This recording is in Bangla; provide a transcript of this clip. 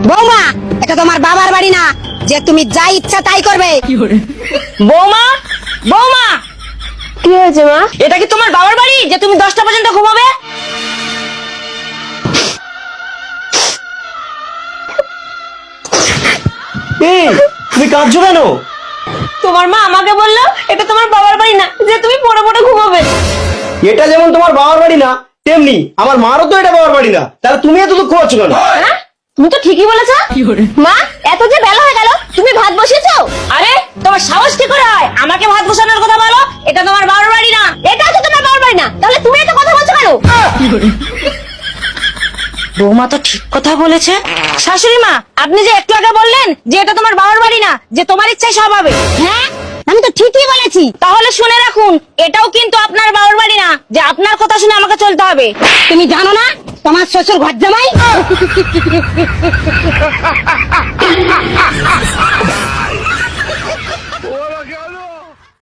বৌমা, এটা তোমার বাবার বাড়ি না যে তুমি যা ইচ্ছা তাই করবে। বৌমা, বৌমা, কি হয়েছে মা? এটা কি তোমার বাবার বাড়ি যে তুমি 10টা পর্যন্ত ঘুমাবে? এই তুমি কাঁদছো কেন? তোমার মা আমাকে বললো এটা তোমার বাবার বাড়ি না যে তুমি পড়ে পড়ে ঘুমাবে। এটা যেমন তোমার বাবার বাড়ি না, তেমনি আমার মারও তো এটা বাবার বাড়ি না। তাহলে তুমি এত দুঃখ পাচ্ছ কেন? হ্যাঁ, তুমি তো ঠিকই বলেছো। মা, এত যে বেলা হয়ে গেল, তুমি ভাত বসিয়েছো? আরে তোমার সাহস কি করে হয় আমাকে ভাত বসানোর কথা বলো? এটা তোমার বাবার বাড়ি না। এটা তো তোমার বাবার বাড়ি না, তাহলে তুমি এত কথা বলছো কেন? বৌমা তো ঠিক কথা বলেছে। শাশুড়ি মা, আপনি যে একটু আগে বললেন যে এটা তোমার বাবার বাড়ি না, যে তোমার ইচ্ছায় সব হবে। হ্যাঁ, আমি তো ঠিকই বলেছি। তাহলে শুনে রাখুন, এটাও কিন্তু আপনার বাবার বাড়ি না যে আপনার কথা শুনে আমাকে চলতে হবে। তুমি জানো না তোমার শ্বশুর ঘর জামাই?